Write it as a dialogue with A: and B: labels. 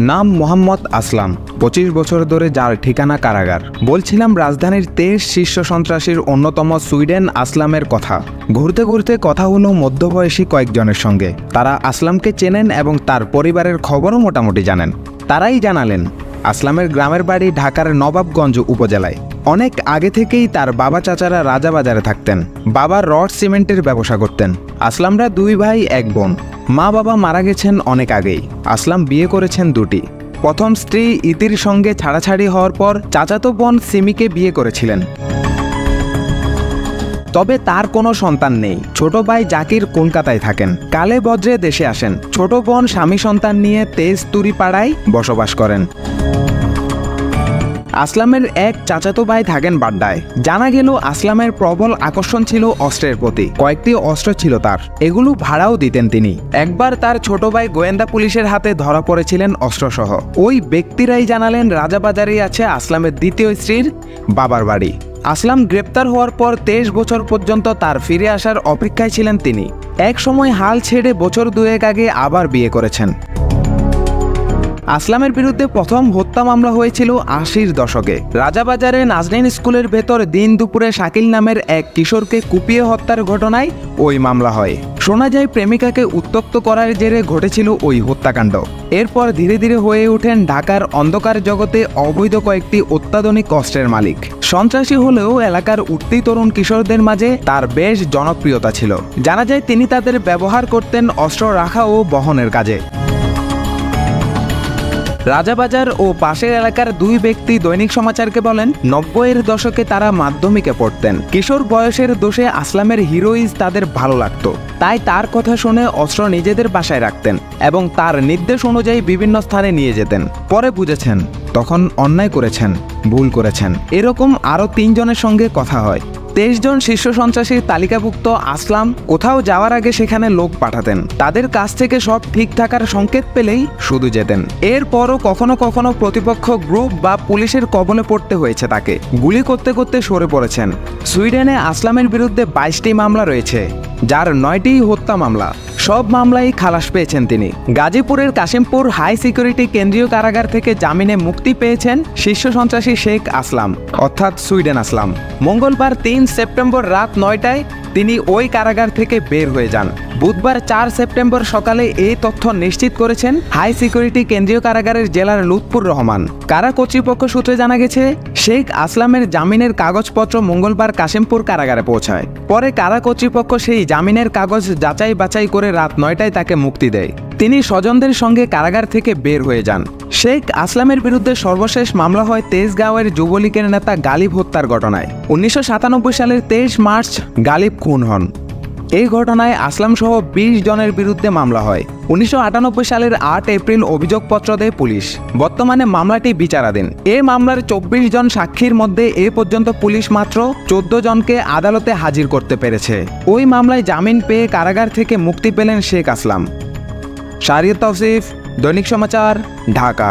A: নাম মোহাম্মদ আসলাম, 25 বছর ধরে যার ঠিকানা কারাগার। বলছিলাম রাজধানীর 23 শীর্ষ সন্ত্রাসীর অন্যতম সুইডেন আসলামের কথা। ঘুরতে ঘুরতে কথা হলো মধ্যবয়সী কয়েকজনের সঙ্গে। তারা আসলামকে চেনেন এবং তার পরিবারের খবরও মোটামুটি জানেন। তারাই জানালেন আসলামের গ্রামের বাড়ি ঢাকার নবাবগঞ্জ উপজেলায়। অনেক আগে থেকেই তার বাবা চাচারা রাজাবাজারে থাকতেন। বাবা রড সিমেন্টের ব্যবসা করতেন। আসলামরা 2 ভাই 1 বোন। মা বাবা মারা গেছেন অনেক আগেই। আসলাম বিয়ে করেছেন 2টি। প্রথম স্ত্রী ইতির সঙ্গে ছাড়াছাড়ি হওয়ার পর চাচাতো বোন সিমিকে বিয়ে করেছিলেন। তবে তার কোনো সন্তান নেই। ছোট ভাই জাকির কলকাতায় থাকেন। কালে বজ্রে দেশে আসেন। ছোট বোন স্বামী সন্তান নিয়ে তেজতুরিপাড়ায় বসবাস করেন। আসলামের এক চাচাতো ভাই থাকেন বাড্ডায়। জানা গেল আসলামের প্রবল আকর্ষণ ছিল অস্ত্রের প্রতি। কয়েকটি অস্ত্র ছিল তার, এগুলো ভাড়াও দিতেন তিনি। একবার তার ছোট ভাই গোয়েন্দা পুলিশের হাতে ধরা পড়েছিলেন অস্ত্রসহ। ওই ব্যক্তিরাই জানালেন রাজাবাজারেই আছে আসলামের দ্বিতীয় স্ত্রীর বাবার বাড়ি। আসলাম গ্রেপ্তার হওয়ার পর 23 বছর পর্যন্ত তার ফিরে আসার অপেক্ষায় ছিলেন তিনি। এক সময় হাল ছেড়ে বছর 2 আগে আবার বিয়ে করেছেন। আসলামের বিরুদ্ধে প্রথম হত্যা মামলা হয়েছিল 80-র দশকে। রাজাবাজারে নাজনীন স্কুলের ভেতর দিন দুপুরে শাকিল নামের এক কিশোরকে কুপিয়ে হত্যার ঘটনায় ওই মামলা হয়। শোনা যায় প্রেমিকাকে উত্ত্যক্ত করার জেরে ঘটেছিল ওই হত্যাকাণ্ড। এরপর ধীরে ধীরে হয়ে ওঠেন ঢাকার অন্ধকার জগতে অবৈধ কয়েকটি অত্যাধুনিক অস্ত্রের মালিক। সন্ত্রাসী হলেও এলাকার উঠতি তরুণ কিশোরদের মাঝে তার বেশ জনপ্রিয়তা ছিল। জানা যায় তিনি তাদের ব্যবহার করতেন অস্ত্র রাখা ও বহনের কাজে। রাজাবাজার ও পাশের এলাকার 2 ব্যক্তি দৈনিক সমাচারকে বলেন 90-এর দশকে তারা মাধ্যমিকে পড়তেন। কিশোর বয়সের দোষে আসলামের হিরোইজ তাদের ভালো লাগত। তাই তার কথা শুনে অস্ত্র নিজেদের বাসায় রাখতেন এবং তার নির্দেশ অনুযায়ী বিভিন্ন স্থানে নিয়ে যেতেন। পরে বুঝেছেন তখন অন্যায় করেছেন, ভুল করেছেন। এরকম আরও 3 জনের সঙ্গে কথা হয়। 23 জন শীর্ষ সন্ত্রাসীর তালিকাভুক্ত আসলাম কোথাও যাওয়ার আগে সেখানে লোক পাঠাতেন। তাদের কাছ থেকে সব ঠিক থাকার সংকেত পেলেই শুধু যেতেন। এরপরও কখনো কখনো প্রতিপক্ষ গ্রুপ বা পুলিশের কবলে পড়তে হয়েছে তাকে। গুলি করতে করতে সরে পড়েছেন। সুইডেনে আসলামের বিরুদ্ধে 22টি মামলা রয়েছে, যার 9টি হত্যা মামলা। সব মামলায় খালাস পেয়েছেন তিনি। গাজীপুরের কাশিমপুর হাই সিকিউরিটি কেন্দ্রীয় কারাগার থেকে জামিনে মুক্তি পেয়েছেন শীর্ষ সন্ত্রাসী শেখ আসলাম, অর্থাৎ সুইডেন আসলাম। মঙ্গলবার 3 সেপ্টেম্বর রাত 9টায় তিনি ওই কারাগার থেকে বের হয়ে যান। বুধবার 4 সেপ্টেম্বর সকালে এই তথ্য নিশ্চিত করেছেন হাই সিকিউরিটি কেন্দ্রীয় কারাগারের জেলার লুৎফুর রহমান। কারা কর্তৃপক্ষ সূত্রে জানা গেছে শেখ আসলামের জামিনের কাগজপত্র মঙ্গলবার কাশিমপুর কারাগারে পৌঁছায়। পরে কারা কর্তৃপক্ষ সেই জামিনের কাগজ যাচাই বাছাই করে রাত 9টায় তাকে মুক্তি দেয়। তিনি স্বজনদের সঙ্গে কারাগার থেকে বের হয়ে যান। শেখ আসলামের বিরুদ্ধে সর্বশেষ মামলা হয় তেজগাঁওয়ের যুবলীগের নেতা গালিব হত্যার ঘটনায়। 1997 সালের 23 মার্চ গালিব খুন হন। এই ঘটনায় আসলাম সহ 20 জনের বিরুদ্ধে মামলা হয়। 1998 সালের 8 এপ্রিল অভিযোগপত্র দেয় পুলিশ। বর্তমানে মামলাটি বিচারাধীন। এই মামলার 24 জন সাক্ষীর মধ্যে এ পর্যন্ত পুলিশ মাত্র 14 জনকে আদালতে হাজির করতে পেরেছে। ওই মামলায় জামিন পেয়ে কারাগার থেকে মুক্তি পেলেন শেখ আসলাম। শাহরিয়ার তৌসিফ, দৈনিক সমাচার, ঢাকা।